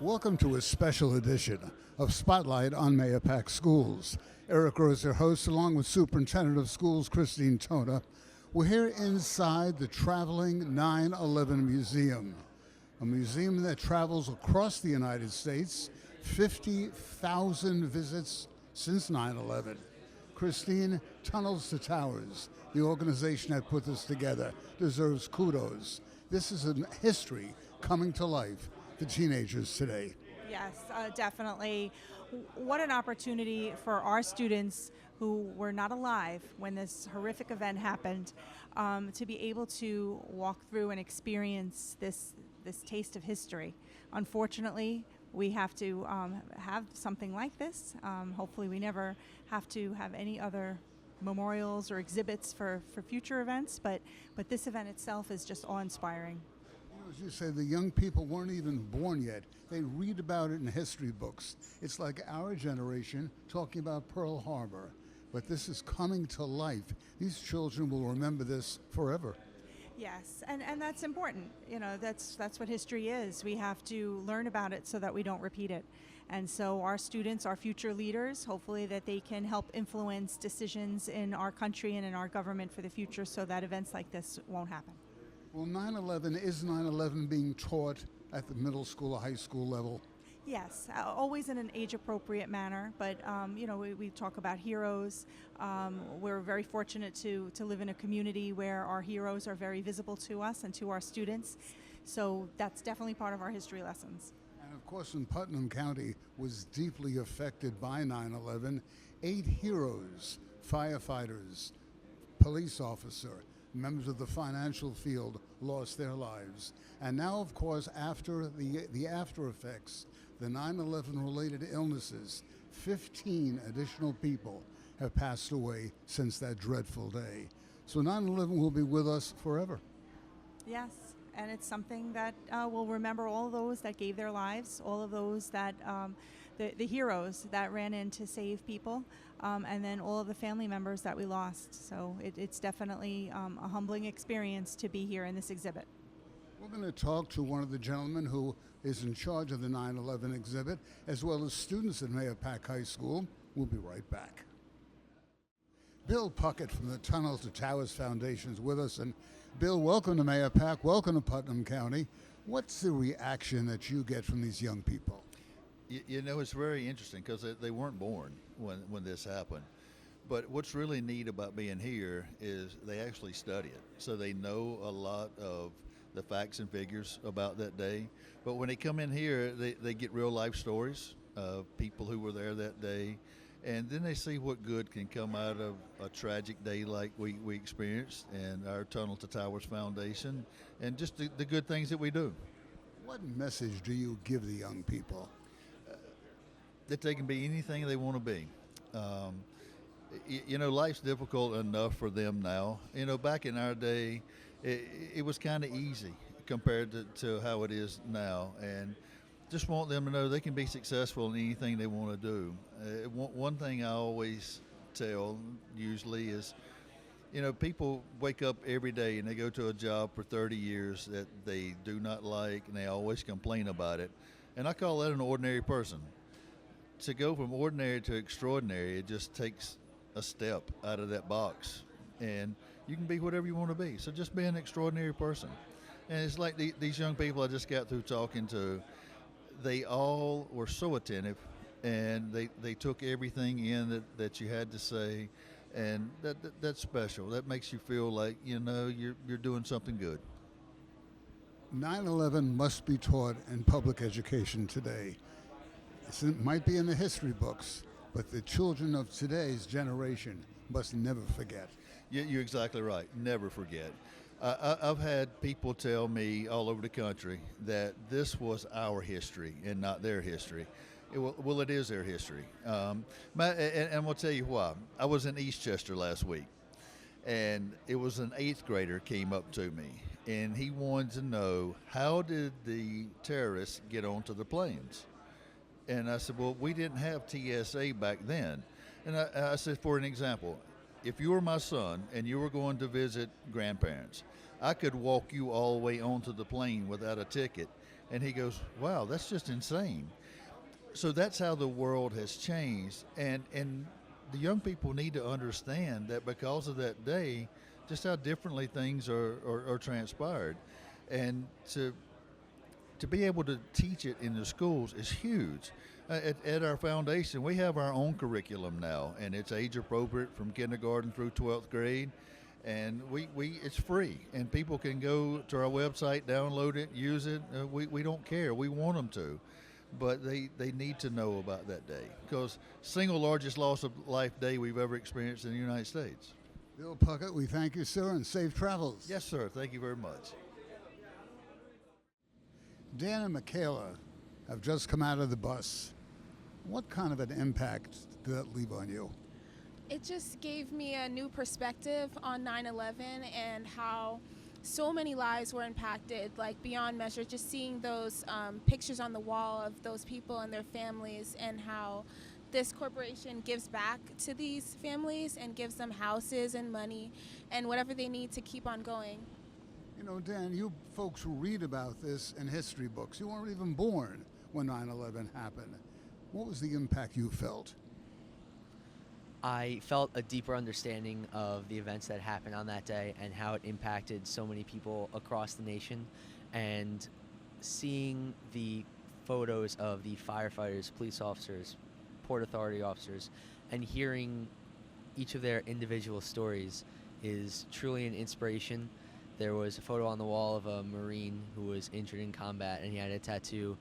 Welcome to a special edition of Spotlight on Mahopac Schools. Eric Rose, your host, along with Superintendent of Schools Christine Tona. We're here inside the traveling 9/11 Museum, a museum that travels across the United States, 50,000 visits since 9/11. Christine, Tunnels to Towers, the organization that put this together, deserves kudos. This is a history coming to life for teenagers today. Yes, definitely. What an opportunity for our students who were not alive when this horrific event happened to be able to walk through and experience this taste of history. Unfortunately, we have to have something like this. Hopefully we never have to have any other memorials or exhibits for future events, but this event itself is just awe-inspiring. As you say, the young people weren't even born yet. They read about it in history books. It's like our generation talking about Pearl Harbor, but this is coming to life. These children will remember this forever. Yes, and that's important. You know, that's what history is. We have to learn about it so that we don't repeat it. And so our students, our future leaders, hopefully that they can help influence decisions in our country and in our government for the future so that events like this won't happen. Well, 9/11, is 9/11 being taught at the middle school or high school level? Yes, always in an age-appropriate manner, but we talk about heroes. We're very fortunate to live in a community where our heroes are very visible to us and to our students, so that's definitely part of our history lessons. And of course, in Putnam County was deeply affected by 9/11. 8 heroes, firefighters, police officer, members of the financial field lost their lives. And now, of course, after the after effects, the 9/11 related illnesses, 15 additional people have passed away since that dreadful day. So 9/11 will be with us forever. Yes, and it's something that we'll remember all of those that gave their lives, all of those that the heroes that ran in to save people, and then all of the family members that we lost. So it's definitely a humbling experience to be here in this exhibit. We're going to talk to one of the gentlemen who is in charge of the 9/11 exhibit, as well as students at Mahopac High School. We'll be right back. Bill Puckett from the Tunnels to Towers Foundation is with us. And Bill, welcome to Mahopac, welcome to Putnam County. What's the reaction that you get from these young people? You know, it's very interesting because they weren't born when this happened. But what's really neat about being here is they actually study it. So they know a lot of the facts and figures about that day. But when they come in here, they get real life stories of people who were there that day. And then they see what good can come out of a tragic day like we experienced and our Tunnel to Towers Foundation and just the good things that we do. What message do you give the young people? That they can be anything they want to be. Life's difficult enough for them now. You know, back in our day, it was kind of easy compared to how it is now. And just want them to know they can be successful in anything they want to do. One thing I always tell usually is, people wake up every day and they go to a job for 30 years that they do not like and they always complain about it. And I call that an ordinary person. To go from ordinary to extraordinary, it just takes a step out of that box. And you can be whatever you want to be. So just be an extraordinary person. And it's like these young people I just got through talking to, they all were so attentive and they took everything in that you had to say. And that's special. That makes you feel like, you're doing something good. 9/11 must be taught in public education today. It might be in the history books, but the children of today's generation must never forget. You're exactly right. Never forget. I've had people tell me all over the country that this was our history and not their history. It is their history. And I'm going to tell you why. I was in Eastchester last week, and it was an 8th grader came up to me, and he wanted to know, how did the terrorists get onto the planes? And I said, well, we didn't have TSA back then. And I said, for an example, if you were my son and you were going to visit grandparents, I could walk you all the way onto the plane without a ticket. And he goes, wow, that's just insane. So that's how the world has changed. And the young people need to understand that because of that day, just how differently things are transpired. And to be able to teach it in the schools is huge. At our foundation, we have our own curriculum now, and it's age appropriate from kindergarten through 12th grade. And it's free, and people can go to our website, download it, use it. We don't care. We want them to. But they need to know about that day, because single largest loss of life day we've ever experienced in the United States. Bill Puckett, we thank you, sir, and safe travels. Yes, sir. Thank you very much. Dan and Michaela have just come out of the bus. What kind of an impact did that leave on you? It just gave me a new perspective on 9/11 and how so many lives were impacted, like beyond measure. Just seeing those pictures on the wall of those people and their families, and how this corporation gives back to these families and gives them houses and money and whatever they need to keep on going. You know, Dan, you folks who read about this in history books, you weren't even born when 9/11 happened. What was the impact you felt? I felt a deeper understanding of the events that happened on that day and how it impacted so many people across the nation. And seeing the photos of the firefighters, police officers, Port Authority officers, and hearing each of their individual stories is truly an inspiration. There was a photo on the wall of a Marine who was injured in combat, and he had a tattoo,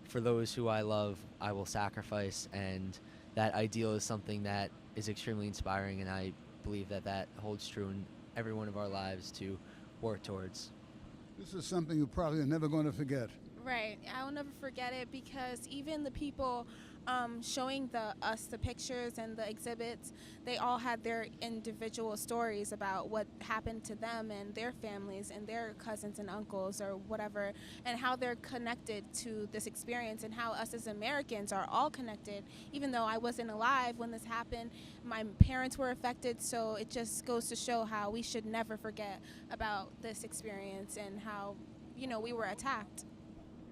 "For those who I love, I will sacrifice." And that ideal is something that is extremely inspiring, and I believe that holds true in every one of our lives to work towards. This is something you're probably never going to forget. Right. I will never forget it, because even the people showing us the pictures and the exhibits, they all had their individual stories about what happened to them and their families and their cousins and uncles or whatever, and how they're connected to this experience, and how us as Americans are all connected. Even though I wasn't alive when this happened, my parents were affected, so it just goes to show how we should never forget about this experience and how, we were attacked.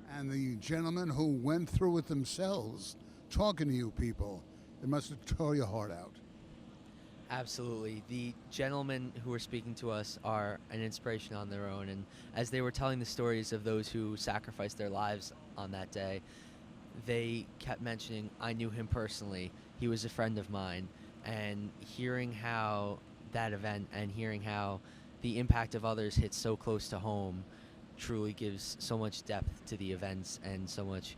And the gentlemen who went through it themselves, talking to you people, it must have tore your heart out. Absolutely. The gentlemen who were speaking to us are an inspiration on their own, and as they were telling the stories of those who sacrificed their lives on that day, they kept mentioning, "I knew him personally, he was a friend of mine." And hearing how that event and hearing how the impact of others hits so close to home truly gives so much depth to the events and so much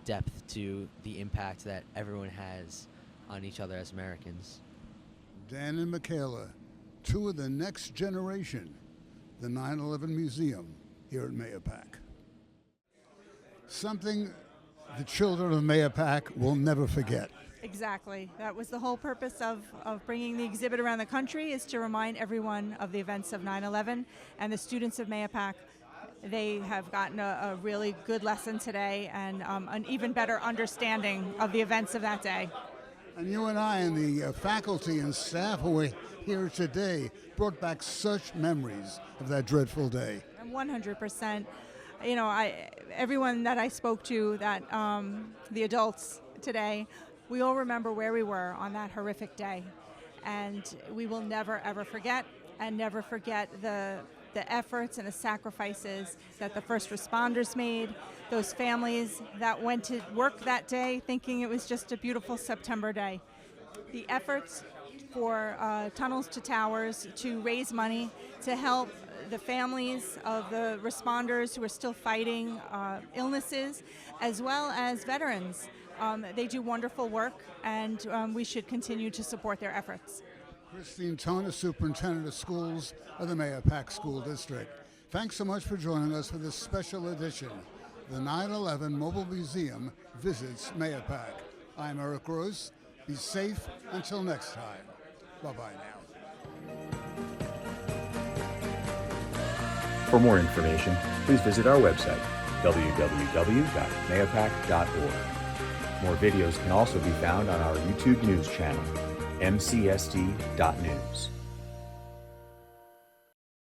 depth to the impact that everyone has on each other as Americans. Dan and Michaela, two of the next generation, the 9/11 Museum here at Mayapack. Something the children of Mayapack will never forget. Exactly. That was the whole purpose of bringing the exhibit around the country, is to remind everyone of the events of 9/11. And the students of Mayapack, they have gotten a really good lesson today, and an even better understanding of the events of that day. And you and I and the faculty and staff who are here today brought back such memories of that dreadful day. And 100%. Everyone that I spoke to, that the adults today, we all remember where we were on that horrific day. And we will never, ever forget, and never forget the efforts and the sacrifices that the first responders made, those families that went to work that day thinking it was just a beautiful September day. The efforts for Tunnels to Towers to raise money to help the families of the responders who are still fighting illnesses, as well as veterans. They do wonderful work, and we should continue to support their efforts. Christine Tona, Superintendent of Schools of the Mayapack School District. Thanks so much for joining us for this special edition. The 9/11 Mobile Museum visits Mayapack. I'm Eric Rose. Be safe until next time. Bye-bye now. For more information, please visit our website, www.mayapack.org. More videos can also be found on our YouTube news channel, mcsd.news.